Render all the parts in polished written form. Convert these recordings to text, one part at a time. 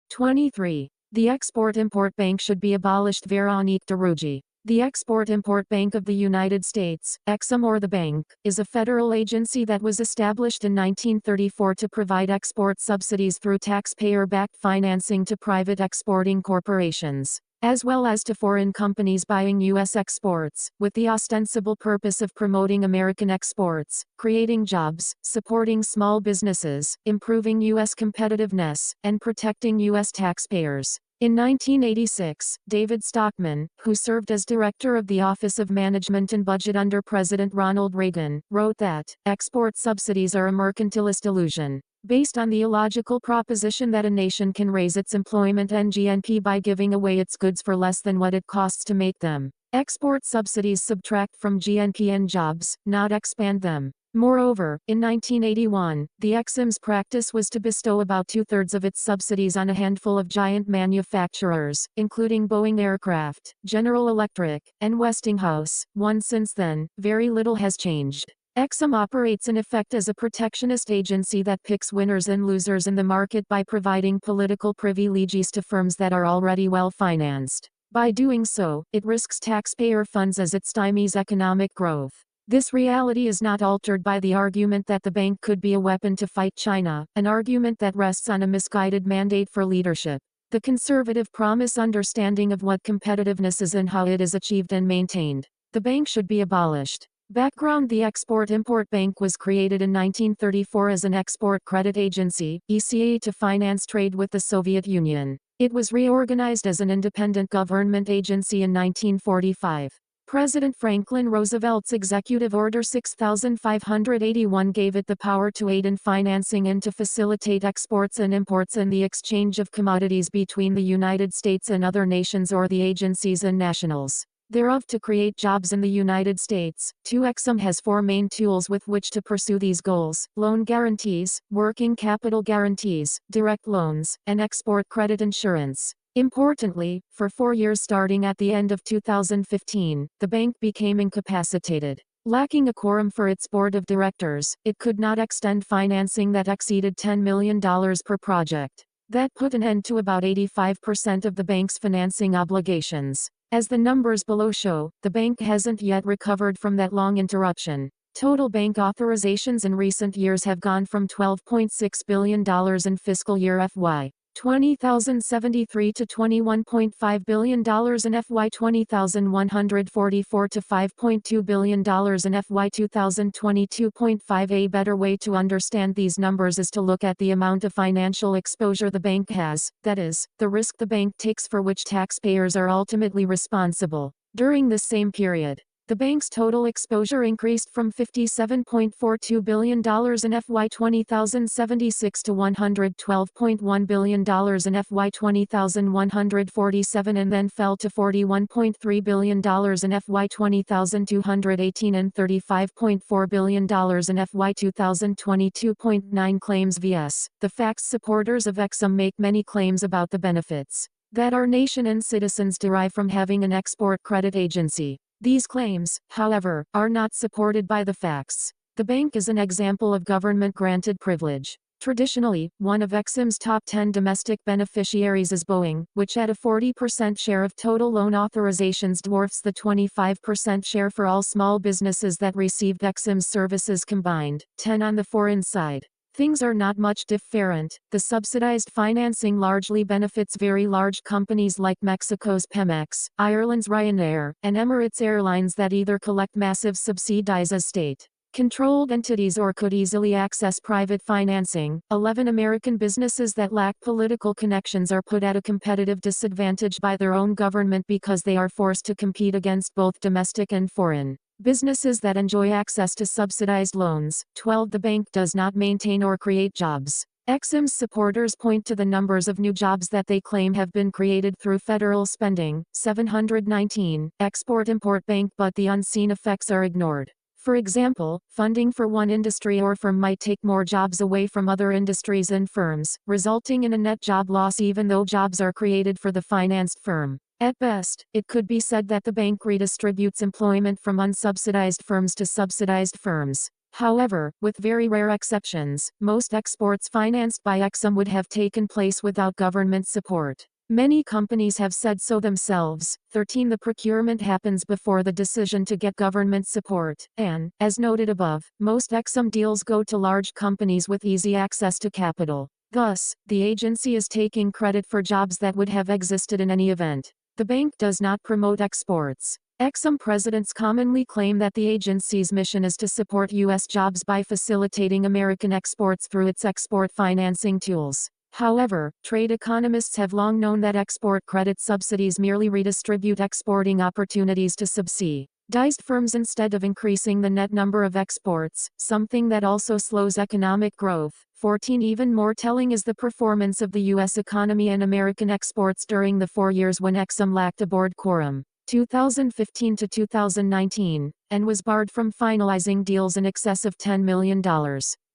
23. The Export-Import Bank should be abolished. Veronique. The Export-Import Bank of the United States, EXIM or the bank, is a federal agency that was established in 1934 to provide export subsidies through taxpayer-backed financing to private exporting corporations, as well as to foreign companies buying U.S. exports, with the ostensible purpose of promoting American exports, creating jobs, supporting small businesses, improving U.S. competitiveness, and protecting U.S. taxpayers. In 1986, David Stockman, who served as director of the Office of Management and Budget under President Ronald Reagan, wrote that export subsidies are a mercantilist illusion, based on the illogical proposition that a nation can raise its employment and GNP by giving away its goods for less than what it costs to make them. Export subsidies subtract from GNP and jobs, not expand them. Moreover, in 1981, the EXIM's practice was to bestow about two-thirds of its subsidies on a handful of giant manufacturers, including Boeing Aircraft, General Electric, and Westinghouse. Since then, very little has changed. EXIM operates in effect as a protectionist agency that picks winners and losers in the market by providing political privileges to firms that are already well financed. By doing so, it risks taxpayer funds as it stymies economic growth. This reality is not altered by the argument that the bank could be a weapon to fight China, an argument that rests on a misguided mandate for leadership. The conservative promise understanding of what competitiveness is and how it is achieved and maintained. The bank should be abolished. Background: the Export-Import Bank was created in 1934 as an export credit agency, ECA, to finance trade with the Soviet Union. It was reorganized as an independent government agency in 1945. President Franklin Roosevelt's Executive Order 6581 gave it the power to aid in financing and to facilitate exports and imports and the exchange of commodities between the United States and other nations or the agencies and nationals thereof to create jobs in the United States. EXIM has four main tools with which to pursue these goals: loan guarantees, working capital guarantees, direct loans, and export credit insurance. Importantly, for 4 years starting at the end of 2015, the bank became incapacitated. Lacking a quorum for its board of directors, it could not extend financing that exceeded $10 million per project. That put an end to about 85% of the bank's financing obligations. As the numbers below show, the bank hasn't yet recovered from that long interruption. Total bank authorizations in recent years have gone from $12.6 billion in fiscal year FY 20,073 to $21.5 billion in FY 20,144 to $5.2 billion in FY 2022.5. A better way to understand these numbers is to look at the amount of financial exposure the bank has, that is, the risk the bank takes for which taxpayers are ultimately responsible. During this same period, the bank's total exposure increased from $57.42 billion in FY 20,076 to $112.1 billion in FY 20,147 and then fell to $41.3 billion in FY 20,218 and $35.4 billion in FY 2022.9. Claims vs. the facts. Supporters of EXIM make many claims about the benefits that our nation and citizens derive from having an export credit agency. These claims, however, are not supported by the facts. The bank is an example of government-granted privilege. Traditionally, one of EXIM's top 10 domestic beneficiaries is Boeing, which at a 40% share of total loan authorizations dwarfs the 25% share for all small businesses that received EXIM's services combined. 10 on the foreign side. Things are not much different. The subsidized financing largely benefits very large companies like Mexico's Pemex, Ireland's Ryanair, and Emirates Airlines that either collect massive subsidies as state-controlled entities or could easily access private financing. 11 American businesses that lack political connections are put at a competitive disadvantage by their own government because they are forced to compete against both domestic and foreign businesses that enjoy access to subsidized loans. 12 The bank does not maintain or create jobs. EXIM's supporters point to the numbers of new jobs that they claim have been created through federal spending, 719, Export-Import Bank, but the unseen effects are ignored. For example, funding for one industry or firm might take more jobs away from other industries and firms, resulting in a net job loss even though jobs are created for the financed firm. At best, it could be said that the bank redistributes employment from unsubsidized firms to subsidized firms. However, with very rare exceptions, most exports financed by Exim would have taken place without government support. Many companies have said so themselves. 13. The procurement happens before the decision to get government support, and, as noted above, most Exim deals go to large companies with easy access to capital. Thus, the agency is taking credit for jobs that would have existed in any event. The bank does not promote exports. Exim presidents commonly claim that the agency's mission is to support U.S. jobs by facilitating American exports through its export financing tools. However, trade economists have long known that export credit subsidies merely redistribute exporting opportunities to subsidized firms instead of increasing the net number of exports, something that also slows economic growth. 14. Even more telling is the performance of the U.S. economy and American exports during the 4 years when Exim lacked a board quorum, 2015 to 2019, and was barred from finalizing deals in excess of $10 million.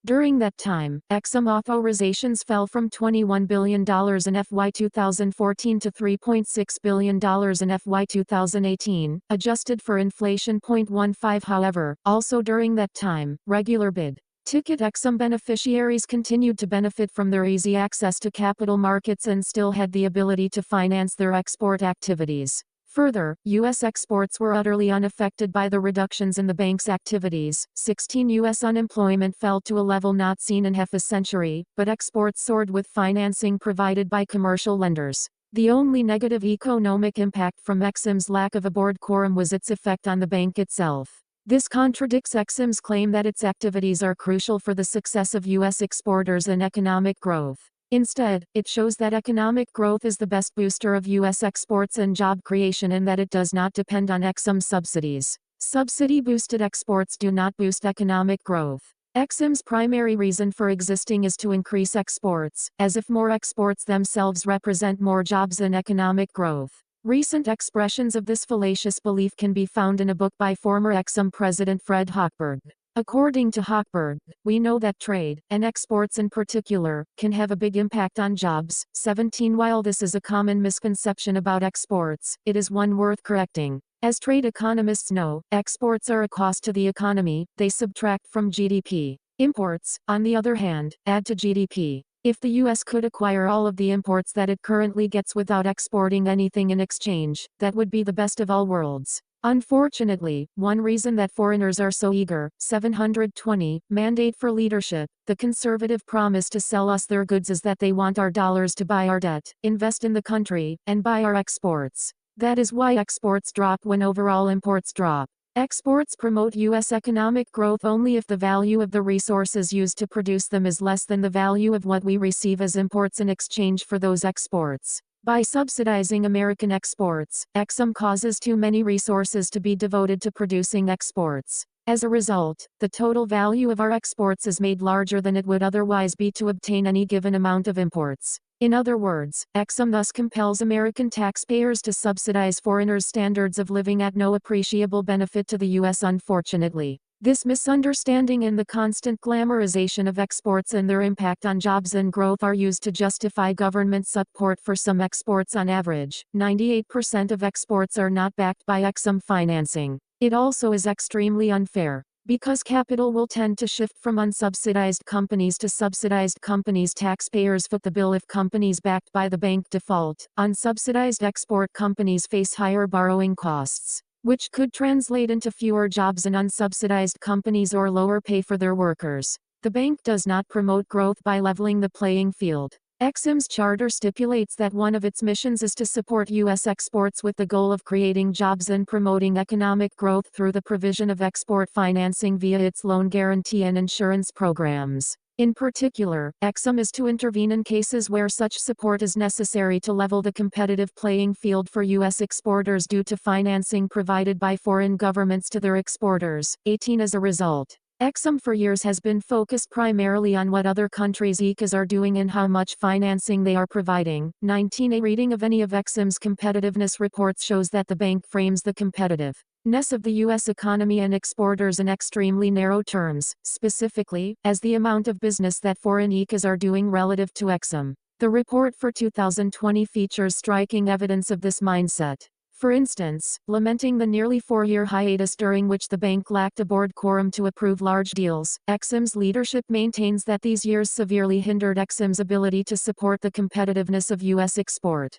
During that time, Exim authorizations fell from $21 billion in FY 2014 to $3.6 billion in FY 2018, adjusted for inflation. 0.15. However, also during that time, regular bid ticket Exim beneficiaries continued to benefit from their easy access to capital markets and still had the ability to finance their export activities. Further, U.S. exports were utterly unaffected by the reductions in the bank's activities. 16. U.S. unemployment fell to a level not seen in half a century, but exports soared with financing provided by commercial lenders. The only negative economic impact from Exim's lack of a board quorum was its effect on the bank itself. This contradicts Exim's claim that its activities are crucial for the success of U.S. exporters and economic growth. Instead, it shows that economic growth is the best booster of U.S. exports and job creation and that it does not depend on Exim subsidies. Subsidy-boosted exports do not boost economic growth. Exim's primary reason for existing is to increase exports, as if more exports themselves represent more jobs and economic growth. Recent expressions of this fallacious belief can be found in a book by former Exim President Fred Hochberg. According to Hochberg, we know that trade, and exports in particular, can have a big impact on jobs. 17. While this is a common misconception about exports, it is one worth correcting. As trade economists know, exports are a cost to the economy, they subtract from GDP. Imports, on the other hand, add to GDP. If the U.S. could acquire all of the imports that it currently gets without exporting anything in exchange, that would be the best of all worlds. Unfortunately, one reason that foreigners are so eager, 720, mandate for leadership, the conservative promise to sell us their goods is that they want our dollars to buy our debt, invest in the country, and buy our exports. That is why exports drop when overall imports drop. Exports promote U.S. economic growth only if the value of the resources used to produce them is less than the value of what we receive as imports in exchange for those exports. By subsidizing American exports, Exim causes too many resources to be devoted to producing exports. As a result, the total value of our exports is made larger than it would otherwise be to obtain any given amount of imports. In other words, Exim thus compels American taxpayers to subsidize foreigners' standards of living at no appreciable benefit to the U.S. Unfortunately, this misunderstanding and the constant glamorization of exports and their impact on jobs and growth are used to justify government support for some exports. On average, 98% of exports are not backed by Exim financing. It also is extremely unfair. Because capital will tend to shift from unsubsidized companies to subsidized companies, taxpayers foot the bill if companies backed by the bank default. Unsubsidized export companies face higher borrowing costs, which could translate into fewer jobs in unsubsidized companies or lower pay for their workers. The bank does not promote growth by leveling the playing field. Exim's charter stipulates that one of its missions is to support U.S. exports with the goal of creating jobs and promoting economic growth through the provision of export financing via its loan guarantee and insurance programs. In particular, Exim is to intervene in cases where such support is necessary to level the competitive playing field for U.S. exporters due to financing provided by foreign governments to their exporters. 18. As a result, Exim for years has been focused primarily on what other countries' ECAs are doing and how much financing they are providing. 19. A reading of any of Exim's competitiveness reports shows that the bank frames the competitiveness of the U.S. economy and exporters in extremely narrow terms, specifically, as the amount of business that foreign ECAs are doing relative to Exim. The report for 2020 features striking evidence of this mindset. For instance, lamenting the nearly 4-year hiatus during which the bank lacked a board quorum to approve large deals, Exim's leadership maintains that these years severely hindered Exim's ability to support the competitiveness of U.S. export.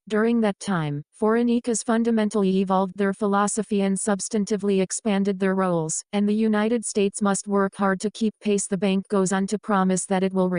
During that time, Veronique has fundamentally evolved their philosophy and substantively expanded their roles, and the United States must work hard to keep pace. The bank goes on to promise that it will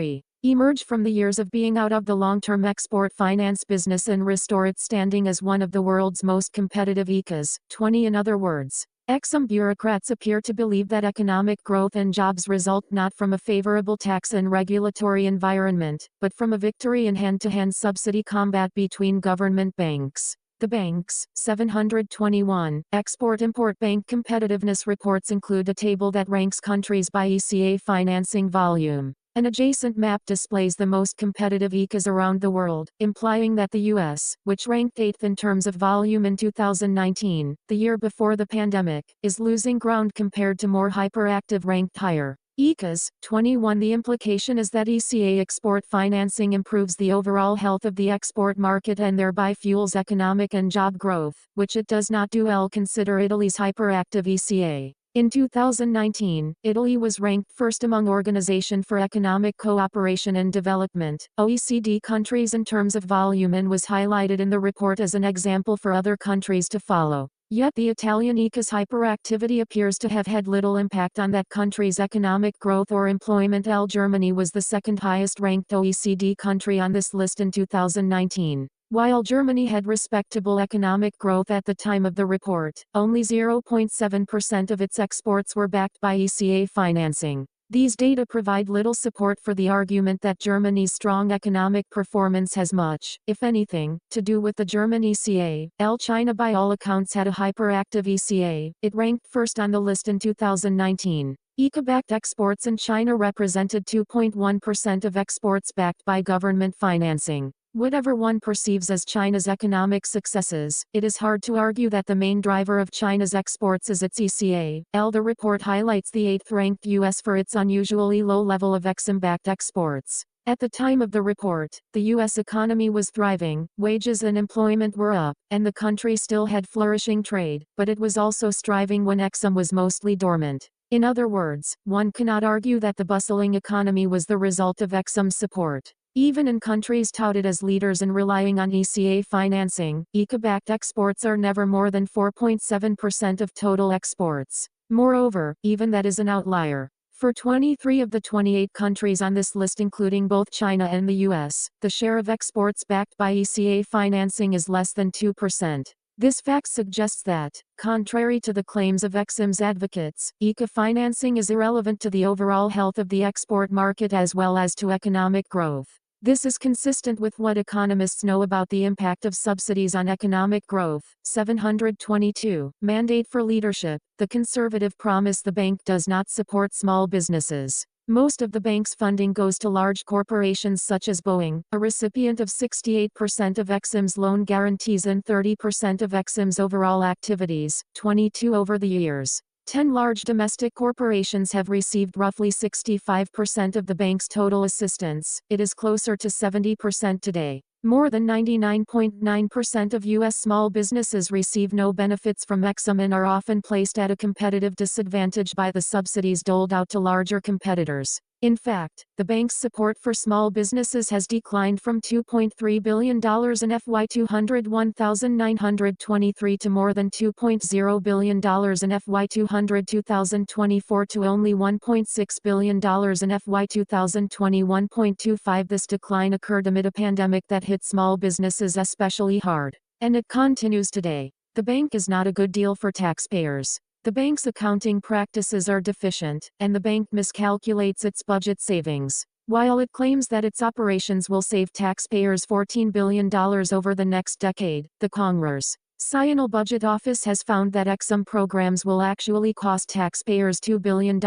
emerge from the years of being out of the long-term export finance business and restore its standing as one of the world's most competitive ECAs. 20 In other words, Exim bureaucrats appear to believe that economic growth and jobs result not from a favorable tax and regulatory environment, but from a victory in hand-to-hand subsidy combat between government banks. The banks. 721. Export-Import Bank Competitiveness Reports include a table that ranks countries by ECA financing volume. An adjacent map displays the most competitive ECAs around the world, implying that the U.S., which ranked 8th in terms of volume in 2019, the year before the pandemic, is losing ground compared to more hyperactive ranked higher ECAs. 21 The implication is that ECA export financing improves the overall health of the export market and thereby fuels economic and job growth, which it does not do. Consider Italy's hyperactive ECA. In 2019, Italy was ranked first among Organization for Economic Cooperation and Development, OECD countries in terms of volume and was highlighted in the report as an example for other countries to follow. Yet the Italian ECA's hyperactivity appears to have had little impact on that country's economic growth or employment. Germany was the second highest ranked OECD country on this list in 2019. While Germany had respectable economic growth at the time of the report, only 0.7% of its exports were backed by ECA financing. These data provide little support for the argument that Germany's strong economic performance has much, if anything, to do with the German ECA. China by all accounts had a hyperactive ECA. It ranked first on the list in 2019. ECA-backed exports in China represented 2.1% of exports backed by government financing. Whatever one perceives as China's economic successes, it is hard to argue that the main driver of China's exports is its ECA. The report highlights the 8th-ranked U.S. for its unusually low level of Exim-backed exports. At the time of the report, the U.S. economy was thriving, wages and employment were up, and the country still had flourishing trade, but it was also striving when Exim was mostly dormant. In other words, one cannot argue that the bustling economy was the result of Exim's support. Even in countries touted as leaders in relying on ECA financing, ECA-backed exports are never more than 4.7% of total exports. Moreover, even that is an outlier. For 23 of the 28 countries on this list, including both China and the US, the share of exports backed by ECA financing is less than 2%. This fact suggests that, contrary to the claims of Exim's advocates, ECA financing is irrelevant to the overall health of the export market as well as to economic growth. This is consistent with what economists know about the impact of subsidies on economic growth. 722. Mandate for leadership. The conservative promise the bank does not support small businesses. Most of the bank's funding goes to large corporations such as Boeing, a recipient of 68% of Exim's loan guarantees and 30% of Exim's overall activities. 22 Over the years, 10 large domestic corporations have received roughly 65% of the bank's total assistance. It is closer to 70% today. More than 99.9% of U.S. small businesses receive no benefits from Exim and are often placed at a competitive disadvantage by the subsidies doled out to larger competitors. In fact, the bank's support for small businesses has declined from $2.3 billion in FY 2023 to more than $2.0 billion in FY 2024 to only $1.6 billion in FY 2021.25. This decline occurred amid a pandemic that hit small businesses especially hard. And it continues today. The bank is not a good deal for taxpayers. The bank's accounting practices are deficient, and the bank miscalculates its budget savings. While it claims that its operations will save taxpayers $14 billion over the next decade, the Congress Congressional Budget Office has found that Exim programs will actually cost taxpayers $2 billion.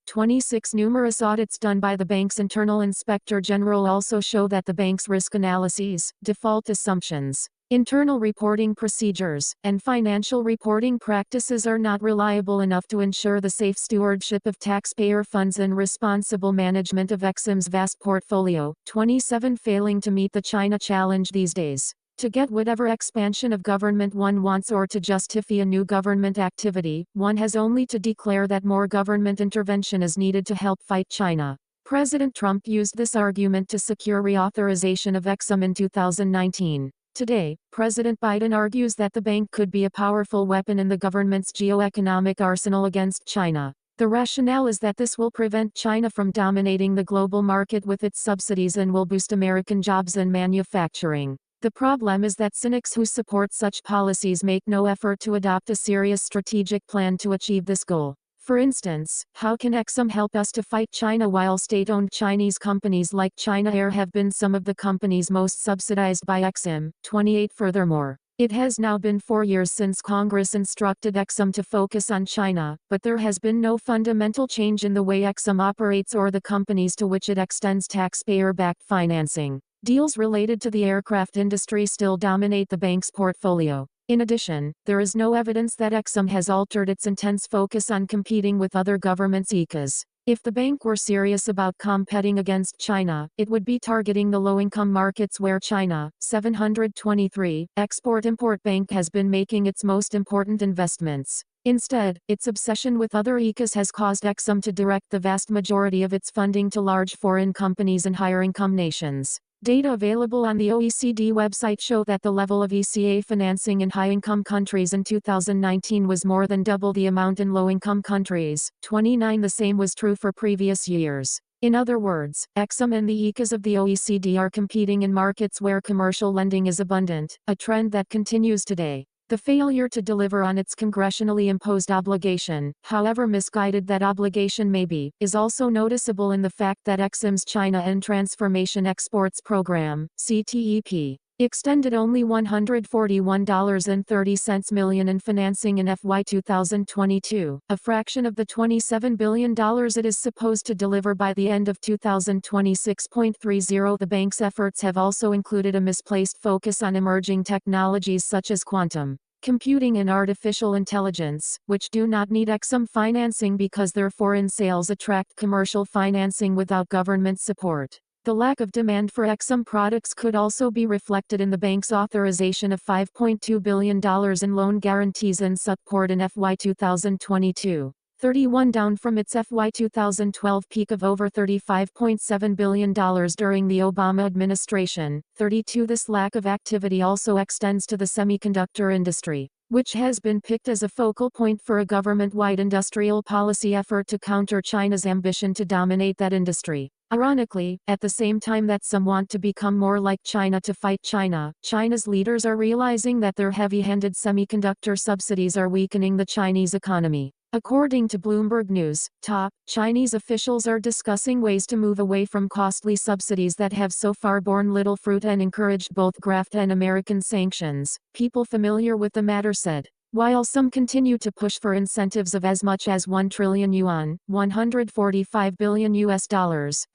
26 Numerous audits done by the bank's internal inspector general also show that the bank's risk analyses, default assumptions, internal reporting procedures, and financial reporting practices are not reliable enough to ensure the safe stewardship of taxpayer funds and responsible management of Exim's vast portfolio. 27 Failing to meet the China challenge these days. To get whatever expansion of government one wants or to justify a new government activity, one has only to declare that more government intervention is needed to help fight China. President Trump used this argument to secure reauthorization of Exim in 2019. Today, President Biden argues that the bank could be a powerful weapon in the government's geoeconomic arsenal against China. The rationale is that this will prevent China from dominating the global market with its subsidies and will boost American jobs and manufacturing. The problem is that cynics who support such policies make no effort to adopt a serious strategic plan to achieve this goal. For instance, how can Exim help us to fight China while state-owned Chinese companies like China Air have been some of the companies most subsidized by Exim? 28 Furthermore, it has now been 4 years since Congress instructed Exim to focus on China, but there has been no fundamental change in the way Exim operates or the companies to which it extends taxpayer-backed financing. Deals related to the aircraft industry still dominate the bank's portfolio. In addition, there is no evidence that Exim has altered its intense focus on competing with other governments' ICAs. If the bank were serious about competing against China, it would be targeting the low-income markets where China, 723, Export-Import Bank has been making its most important investments. Instead, its obsession with other ICAs has caused Exim to direct the vast majority of its funding to large foreign companies and higher-income nations. Data available on the OECD website show that the level of ECA financing in high-income countries in 2019 was more than double the amount in low-income countries. 29 The same was true for previous years. In other words, Exim and the ICAs of the OECD are competing in markets where commercial lending is abundant, a trend that continues today. The failure to deliver on its congressionally imposed obligation, however misguided that obligation may be, is also noticeable in the fact that Exim's China and Transformation Exports Program, CTEP, extended only $141.30 million in financing in FY 2022, a fraction of the $27 billion it is supposed to deliver by the end of 2026.30. The bank's efforts have also included a misplaced focus on emerging technologies such as quantum computing and artificial intelligence, which do not need Exim financing because their foreign sales attract commercial financing without government support. The lack of demand for Exim products could also be reflected in the bank's authorization of $5.2 billion in loan guarantees and support in FY 2022. 31 down from its FY 2012 peak of over $35.7 billion during the Obama administration. 32 This lack of activity also extends to the semiconductor industry, which has been picked as a focal point for a government-wide industrial policy effort to counter China's ambition to dominate that industry. Ironically, at the same time that some want to become more like China to fight China, China's leaders are realizing that their heavy-handed semiconductor subsidies are weakening the Chinese economy. According to Bloomberg News, Chinese officials are discussing ways to move away from costly subsidies that have so far borne little fruit and encouraged both graft and American sanctions, people familiar with the matter said. While some continue to push for incentives of as much as 1 trillion yuan, $145 billion,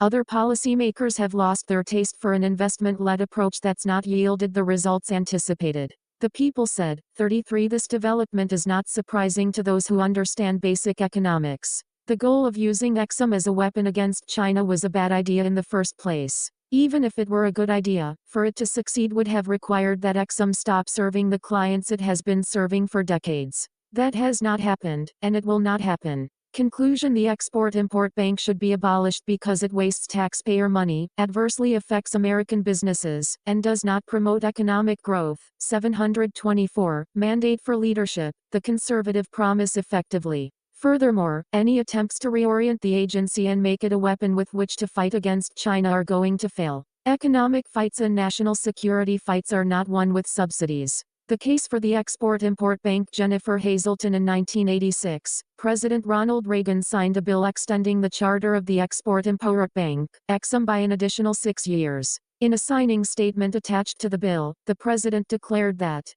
other policymakers have lost their taste for an investment-led approach that's not yielded the results anticipated. The people said. 33 This development is not surprising to those who understand basic economics. The goal of using Exim as a weapon against China was a bad idea in the first place. Even if it were a good idea, for it to succeed would have required that Exim stop serving the clients it has been serving for decades. That has not happened, and it will not happen. Conclusion: the Export-Import Bank should be abolished because it wastes taxpayer money, adversely affects American businesses, and does not promote economic growth. 724. Mandate for leadership: the conservative promise effectively. Furthermore, any attempts to reorient the agency and make it a weapon with which to fight against China are going to fail. Economic fights and national security fights are not won with subsidies. The case for the Export-Import Bank. Jennifer Hazelton. In 1986, President Ronald Reagan signed a bill extending the charter of the Export-Import Bank, Exim, by an additional 6 years. In a signing statement attached to the bill, the president declared that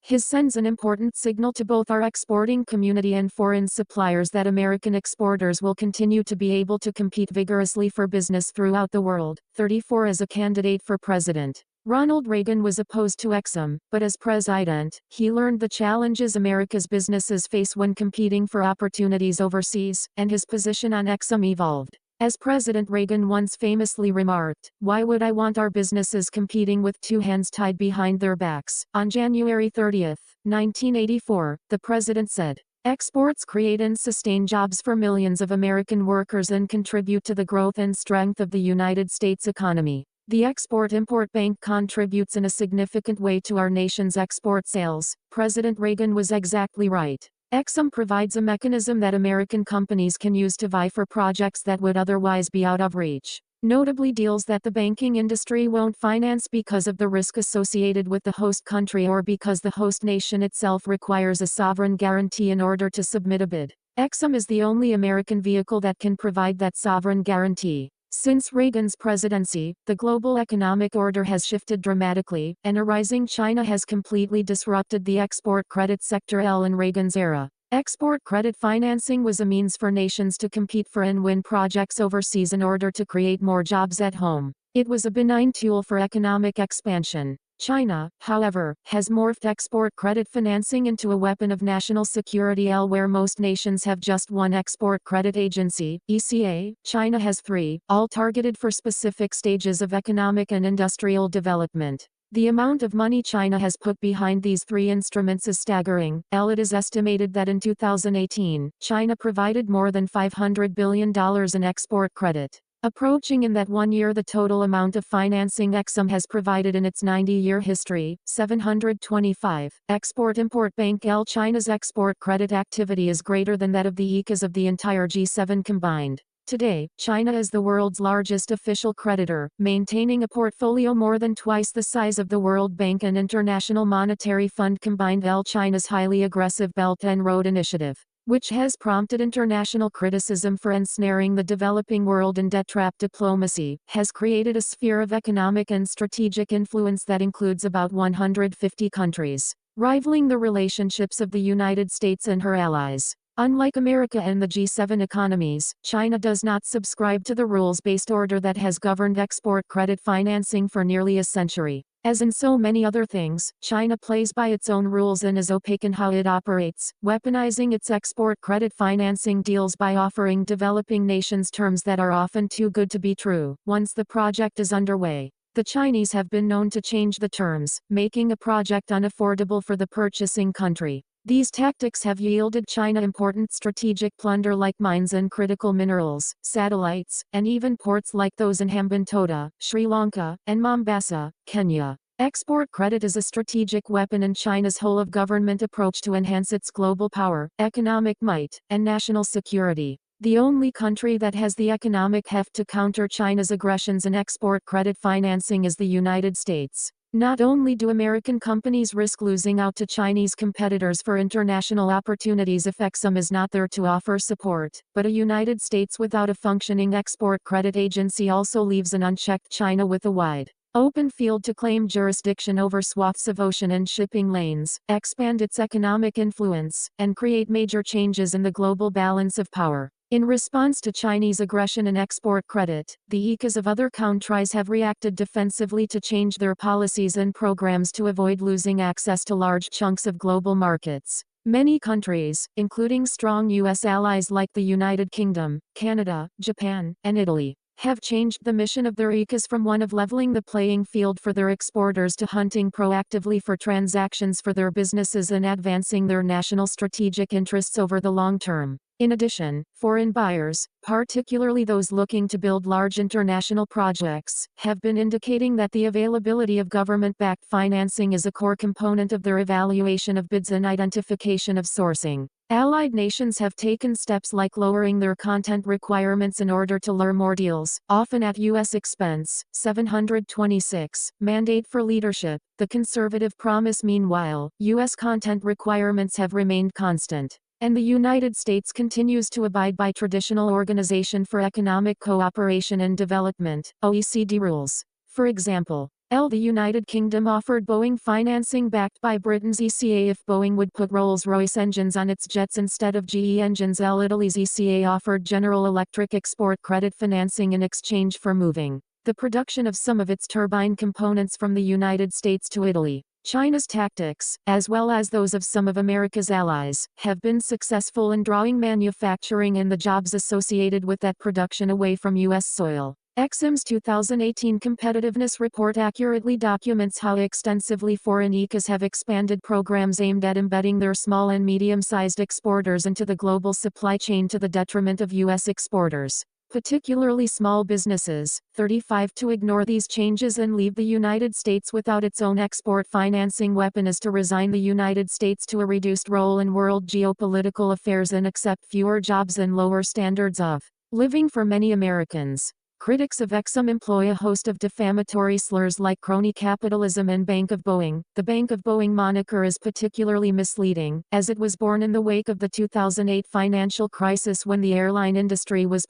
his sends an important signal to both our exporting community and foreign suppliers that American exporters will continue to be able to compete vigorously for business throughout the world. 34 As a candidate for president, Ronald Reagan was opposed to Exim, but as president, he learned the challenges America's businesses face when competing for opportunities overseas, and his position on Exim evolved. As President Reagan once famously remarked, "Why would I want our businesses competing with two hands tied behind their backs?" On January 30, 1984, the president said, "Exports create and sustain jobs for millions of American workers and contribute to the growth and strength of the United States economy. The Export-Import Bank contributes in a significant way to our nation's export sales." President Reagan was exactly right. EXIM provides a mechanism that American companies can use to vie for projects that would otherwise be out of reach. Notably, deals that the banking industry won't finance because of the risk associated with the host country or because the host nation itself requires a sovereign guarantee in order to submit a bid. EXIM is the only American vehicle that can provide that sovereign guarantee. Since Reagan's presidency, the global economic order has shifted dramatically, and a rising China has completely disrupted the export credit sector. In Reagan's era, export credit financing was a means for nations to compete for and win projects overseas in order to create more jobs at home. It was a benign tool for economic expansion. China, however, has morphed export credit financing into a weapon of national security. Where most nations have just one export credit agency, ECA, China has three, all targeted for specific stages of economic and industrial development. The amount of money China has put behind these three instruments is staggering. It is estimated that in 2018, China provided more than $500 billion in export credit, approaching in that 1 year the total amount of financing EXIM has provided in its 90-year history, 725. Export-Import Bank. China's export credit activity is greater than that of the ECAs of the entire G7 combined. Today, China is the world's largest official creditor, maintaining a portfolio more than twice the size of the World Bank and International Monetary Fund combined. China's highly aggressive Belt and Road Initiative, which has prompted international criticism for ensnaring the developing world in debt trap diplomacy, has created a sphere of economic and strategic influence that includes about 150 countries, rivaling the relationships of the United States and her allies. Unlike America and the G7 economies, China does not subscribe to the rules-based order that has governed export credit financing for nearly a century. As in so many other things, China plays by its own rules and is opaque in how it operates, weaponizing its export credit financing deals by offering developing nations terms that are often too good to be true. Once the project is underway, the Chinese have been known to change the terms, making a project unaffordable for the purchasing country. These tactics have yielded China important strategic plunder like mines and critical minerals, satellites, and even ports like those in Hambantota, Sri Lanka, and Mombasa, Kenya. Export credit is a strategic weapon in China's whole-of-government approach to enhance its global power, economic might, and national security. The only country that has the economic heft to counter China's aggressions in export credit financing is the United States. Not only do American companies risk losing out to Chinese competitors for international opportunities if EXIM is not there to offer support, but a United States without a functioning export credit agency also leaves an unchecked China with a wide open field to claim jurisdiction over swaths of ocean and shipping lanes, expand its economic influence, and create major changes in the global balance of power. In response to Chinese aggression and export credit, the ECAs of other countries have reacted defensively to change their policies and programs to avoid losing access to large chunks of global markets. Many countries, including strong U.S. allies like the United Kingdom, Canada, Japan, and Italy, have changed the mission of their ECAs from one of leveling the playing field for their exporters to hunting proactively for transactions for their businesses and advancing their national strategic interests over the long term. In addition, foreign buyers, particularly those looking to build large international projects, have been indicating that the availability of government-backed financing is a core component of their evaluation of bids and identification of sourcing. Allied nations have taken steps like lowering their content requirements in order to lure more deals, often at U.S. expense. 726. Mandate for leadership. The conservative promise. Meanwhile, U.S. content requirements have remained constant, and the United States continues to abide by Traditional Organization for Economic Cooperation and Development, OECD rules. For example, the United Kingdom offered Boeing financing backed by Britain's ECA if Boeing would put Rolls-Royce engines on its jets instead of GE engines. Italy's ECA offered General Electric export credit financing in exchange for moving the production of some of its turbine components from the United States to Italy. China's tactics, as well as those of some of America's allies, have been successful in drawing manufacturing and the jobs associated with that production away from U.S. soil. Exim's 2018 competitiveness report accurately documents how extensively foreign ECAs have expanded programs aimed at embedding their small and medium-sized exporters into the global supply chain to the detriment of U.S. exporters, particularly small businesses. 35 To ignore these changes and leave the United States without its own export financing weapon is to resign the United States to a reduced role in world geopolitical affairs and accept fewer jobs and lower standards of living for many Americans. Critics of Exim employ a host of defamatory slurs like crony capitalism and Bank of Boeing. The Bank of Boeing moniker is particularly misleading, as it was born in the wake of the 2008 financial crisis when the airline industry was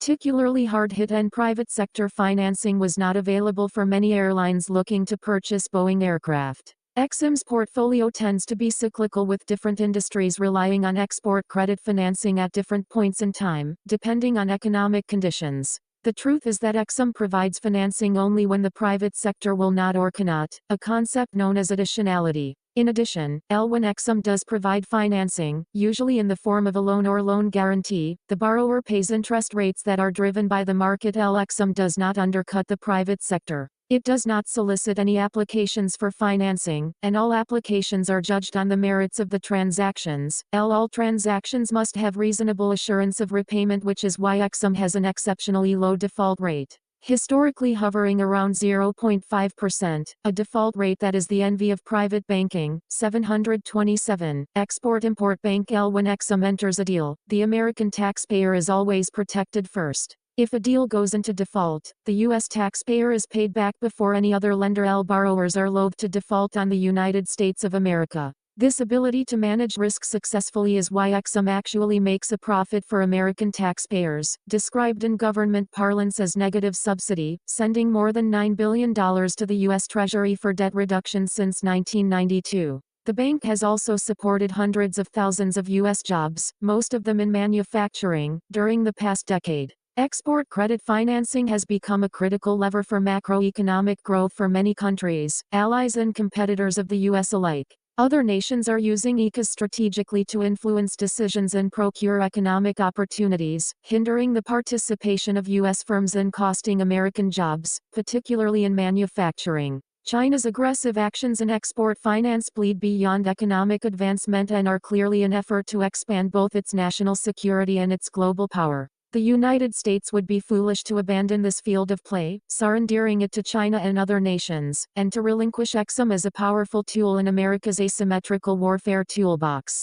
particularly hard hit and private sector financing was not available for many airlines looking to purchase Boeing aircraft. Exim's portfolio tends to be cyclical, with different industries relying on export credit financing at different points in time, depending on economic conditions. The truth is that Exim provides financing only when the private sector will not or cannot, a concept known as additionality. In addition, when Exim does provide financing, usually in the form of a loan or loan guarantee, the borrower pays interest rates that are driven by the market. Exim does not undercut the private sector. It does not solicit any applications for financing, and all applications are judged on the merits of the transactions. All transactions must have reasonable assurance of repayment, which is why Exim has an exceptionally low default rate, historically hovering around 0.5%, a default rate that is the envy of private banking. 727. Export-Import Bank. When Exim enters a deal, the American taxpayer is always protected first. If a deal goes into default, the U.S. taxpayer is paid back before any other lender. Borrowers are loath to default on the United States of America. This ability to manage risk successfully is why Exim actually makes a profit for American taxpayers, described in government parlance as negative subsidy, sending more than $9 billion to the U.S. Treasury for debt reduction since 1992. The bank has also supported hundreds of thousands of U.S. jobs, most of them in manufacturing, during the past decade. Export credit financing has become a critical lever for macroeconomic growth for many countries, allies and competitors of the U.S. alike. Other nations are using ECAs strategically to influence decisions and procure economic opportunities, hindering the participation of U.S. firms and costing American jobs, particularly in manufacturing. China's aggressive actions in export finance bleed beyond economic advancement and are clearly an effort to expand both its national security and its global power. The United States would be foolish to abandon this field of play, surrendering it to China and other nations, and to relinquish Exim as a powerful tool in America's asymmetrical warfare toolbox.